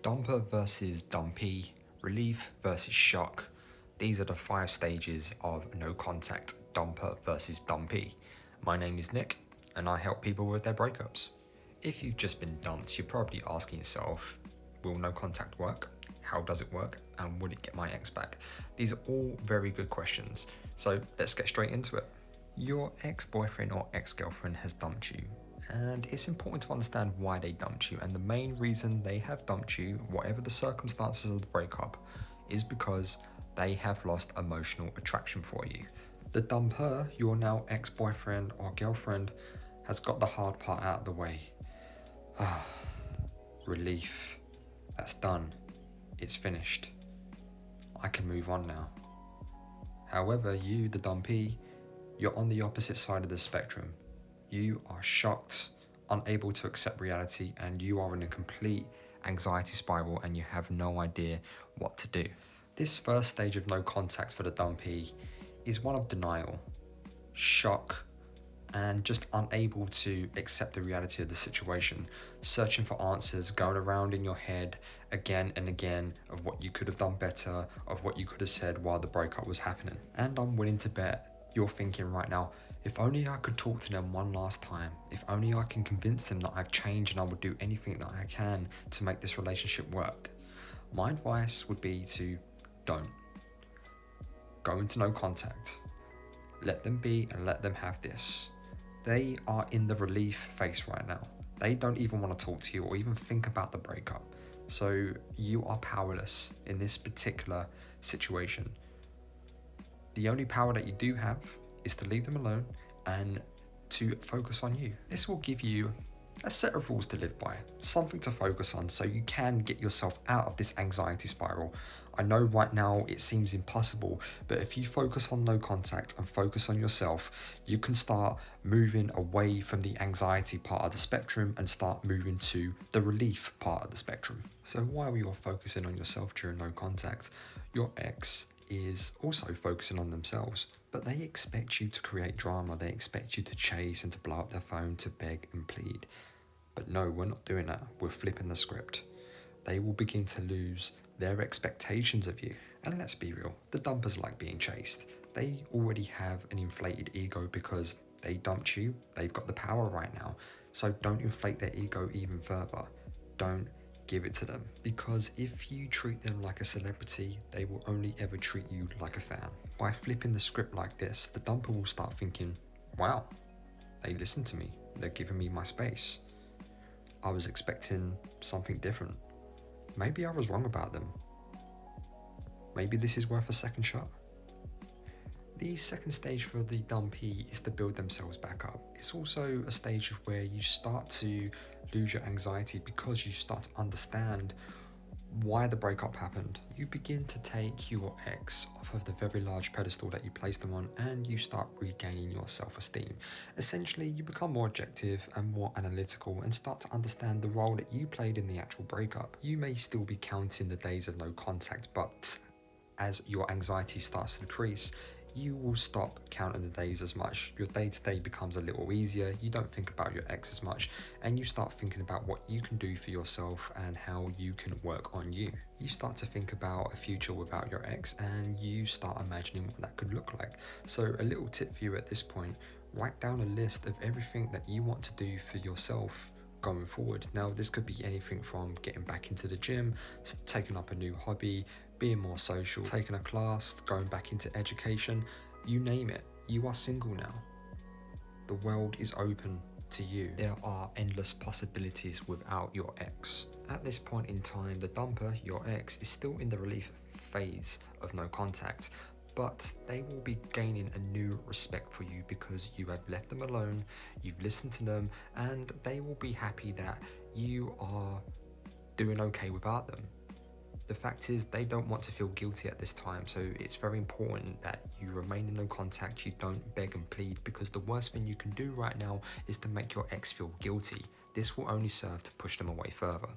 Dumper versus Dumpee, relief versus shock. These are the 5 stages of no contact Dumper versus Dumpee. My name is Nick, and I help people with their breakups. If you've just been dumped, you're probably asking yourself, will no contact work? How does it work? And would it get my ex back? These are all very good questions, so let's get straight into it. Your ex-boyfriend or ex-girlfriend has dumped you, and it's important to understand why they dumped you, and the main reason they have dumped you, whatever the circumstances of the breakup, is because they have lost emotional attraction for you. The dumper, your now ex-boyfriend or girlfriend, has got the hard part out of the way. Relief. That's done. It's finished. I can move on now. However, you, the dumpee, you're on the opposite side of the spectrum. You are shocked, unable to accept reality, and you are in a complete anxiety spiral and you have no idea what to do. This first stage of no contact for the dumpee is one of denial, shock, and just unable to accept the reality of the situation, searching for answers, going around in your head again and again of what you could have done better, of what you could have said while the breakup was happening. And I'm willing to bet you're thinking right now, if only I could talk to them one last time, if only I can convince them that I've changed and I would do anything that I can to make this relationship work. My advice would be to don't. Go into no contact. Let them be and let them have this. They are in the relief phase right now. They don't even want to talk to you or even think about the breakup. So you are powerless in this particular situation. The only power that you do have is to leave them alone and to focus on you. This will give you a set of rules to live by, something to focus on so you can get yourself out of this anxiety spiral. I know right now it seems impossible, but if you focus on no contact and focus on yourself, you can start moving away from the anxiety part of the spectrum and start moving to the relief part of the spectrum. So while you're focusing on yourself during no contact, your ex is also focusing on themselves, but they expect you to create drama. They expect you to chase and to blow up their phone, to beg and plead. But no, we're not doing that. We're flipping the script. They will begin to lose their expectations of you. And let's be real, the dumpers like being chased. They already have an inflated ego because they dumped you. They've got the power right now. So don't inflate their ego even further. Don't give it to them, because if you treat them like a celebrity, they will only ever treat you like a fan. By flipping the script like this, the dumper will start thinking, wow, they listen to me, they're giving me my space. I was expecting something different. Maybe I was wrong about them. Maybe this is worth a second shot. The second stage for the dumpee is to build themselves back up. It's also a stage of where you start to lose your anxiety because you start to understand why the breakup happened. You begin to take your ex off of the very large pedestal that you placed them on, and you start regaining your self-esteem. Essentially, you become more objective and more analytical and start to understand the role that you played in the actual breakup. You may still be counting the days of no contact, but as your anxiety starts to decrease, you will stop counting the days as much. Your day-to-day becomes a little easier. You don't think about your ex as much, and you start thinking about what you can do for yourself and how you can work on you. You start to think about a future without your ex, and you start imagining what that could look like. So a little tip for you at this point, write down a list of everything that you want to do for yourself going forward. Now, this could be anything from getting back into the gym, taking up a new hobby, being more social, taking a class, going back into education, you name it. You are single now. The world is open to you. There are endless possibilities without your ex. At this point in time, the dumper, your ex, is still in the relief phase of no contact, but they will be gaining a new respect for you because you have left them alone, you've listened to them, and they will be happy that you are doing okay without them. The fact is, they don't want to feel guilty at this time, so it's very important that you remain in no contact, you don't beg and plead, because the worst thing you can do right now is to make your ex feel guilty. This will only serve to push them away further.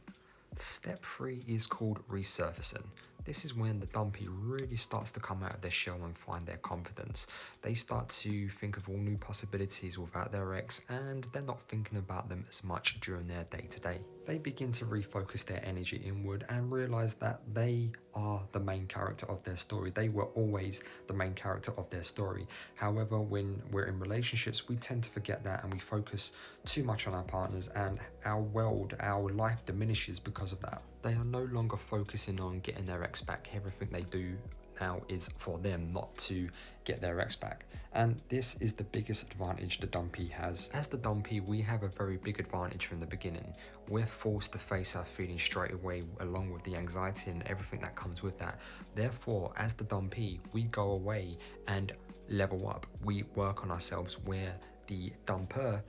Step 3 is called resurfacing. This is when the dumpee really starts to come out of their shell and find their confidence. They start to think of all new possibilities without their ex, and they're not thinking about them as much during their day-to-day. they begin to refocus their energy inward and realize that they are the main character of their story. They were always the main character of their story. However, when we're in relationships, we tend to forget that and we focus too much on our partners, and our world, our life diminishes because of that. They are no longer focusing on getting their ex back. Everything they do now is for them, not to get their ex back. And this is the biggest advantage the Dumpee has. As the Dumpee, we have a very big advantage from the beginning. We're forced to face our feelings straight away, along with the anxiety and everything that comes with that. Therefore, as the Dumpee, we go away and level up. We work on ourselves, where the Dumper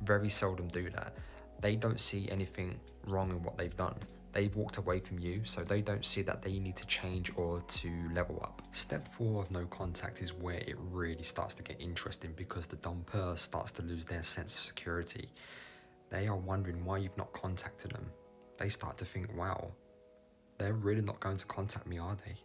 very seldom do that. They don't see anything wrong in what they've done. They've walked away from you, so they don't see that they need to change or to level up. Step 4 of no contact is where it really starts to get interesting, because the Dumper starts to lose their sense of security. They are wondering why you've not contacted them. They start to think, wow, they're really not going to contact me, are they?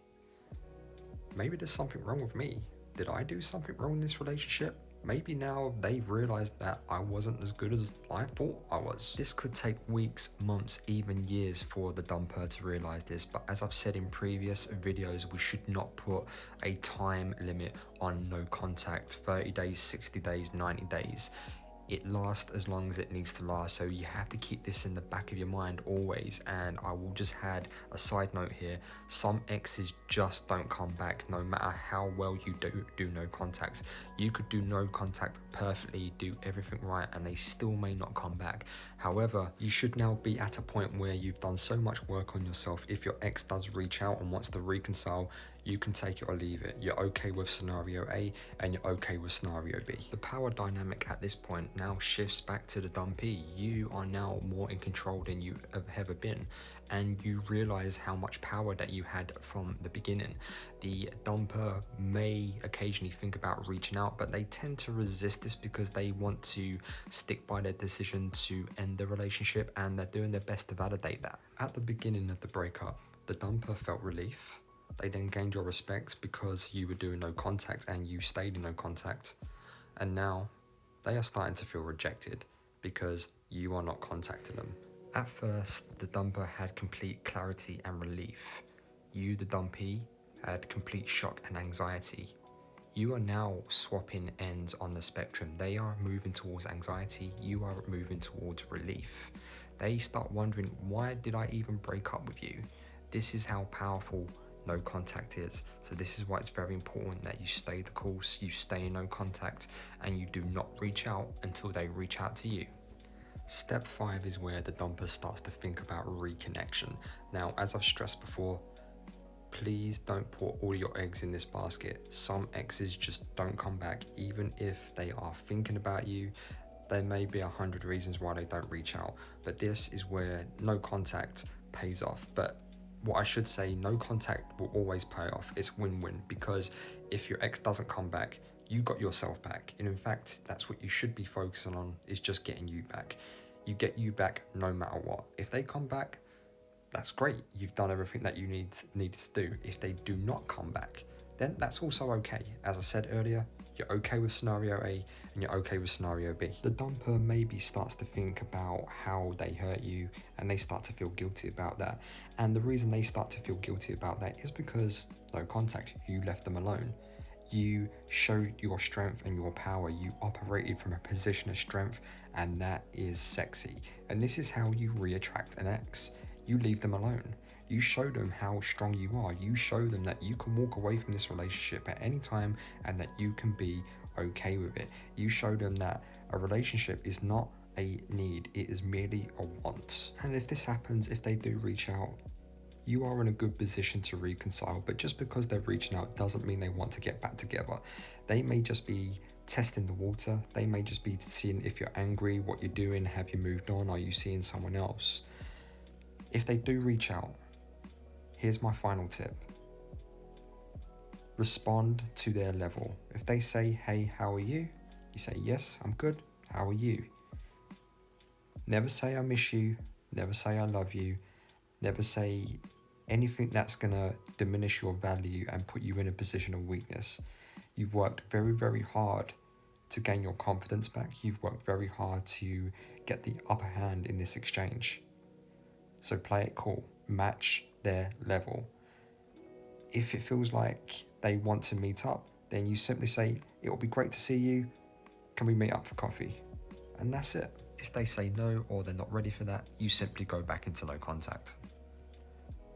Maybe there's something wrong with me. Did I do something wrong in this relationship? Maybe now they've realized that I wasn't as good as I thought I was. This could take weeks, months, even years for the Dumper to realize this, but as I've said in previous videos, we should not put a time limit on no contact. 30 days, 60 days, 90 days. It lasts as long as it needs to last, so you have to keep this in the back of your mind always. And I will just add a side note here: some exes just don't come back, no matter how well you do no contacts. You could do no contact perfectly, do everything right, and they still may not come back. However, you should now be at a point where you've done so much work on yourself. If your ex does reach out and wants to reconcile, you can take it or leave it. You're okay with scenario A and you're okay with scenario B. The power dynamic at this point now shifts back to the Dumpee. You are now more in control than you have ever been, and you realize how much power that you had from the beginning. The Dumper may occasionally think about reaching out, but they tend to resist this because they want to stick by their decision to end the relationship, and they're doing their best to validate that. At the beginning of the breakup, the Dumper felt relief. They then gained your respect because you were doing no contact and you stayed in no contact. And now they are starting to feel rejected because you are not contacting them. At first, the Dumper had complete clarity and relief. You, the Dumpee, had complete shock and anxiety. You are now swapping ends on the spectrum. They are moving towards anxiety, you are moving towards relief. They start wondering, why did I even break up with you? This is how powerful no contact is. So this is why it's very important that you stay the course, you stay in no contact, and you do not reach out until they reach out to you. Step 5 is where the Dumper starts to think about reconnection. Now, as I've stressed before, please don't put all your eggs in this basket. Some exes just don't come back, even if they are thinking about you. There may be 100 reasons why they don't reach out, but this is where no contact pays off. But what I should say, no contact will always pay off. It's win-win, because if your ex doesn't come back, you got yourself back. And in fact, that's what you should be focusing on, is just getting you back. You get you back no matter what. If they come back, that's great. You've done everything that you needed to do. If they do not come back, then that's also okay. As I said earlier, you're okay with scenario A and you're okay with scenario B. The Dumper maybe starts to think about how they hurt you, and they start to feel guilty about that. And the reason they start to feel guilty about that is because no contact, you left them alone. You showed your strength and your power. You operated from a position of strength, and that is sexy. And this is how you re-attract an ex. You leave them alone. You show them how strong you are. You show them that you can walk away from this relationship at any time and that you can be okay with it. You show them that a relationship is not a need, it is merely a want. And if this happens, if they do reach out, you are in a good position to reconcile. But just because they're reaching out doesn't mean they want to get back together. They may just be testing the water. They may just be seeing if you're angry, what you're doing, have you moved on, are you seeing someone else? If they do reach out, here's my final tip. Respond to their level. If they say, hey, how are you? You say, yes, I'm good. How are you? Never say I miss you. Never say I love you. Never say anything that's going to diminish your value and put you in a position of weakness. You've worked very, very hard to gain your confidence back. You've worked very hard to get the upper hand in this exchange. So play it cool, match their level. If it feels like they want to meet up, then you simply say, it will be great to see you, can we meet up for coffee? And that's it. If they say no or they're not ready for that, you simply go back into no contact.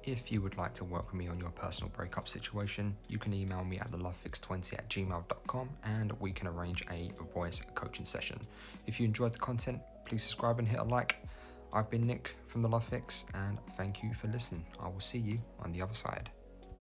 If you would like to work with me on your personal breakup situation, you can email me at thelovefix20@gmail.com and we can arrange a voice coaching session. If you enjoyed the content, please subscribe and hit a like. I've been Nick from The Love Fix, and thank you for listening. I will see you on the other side.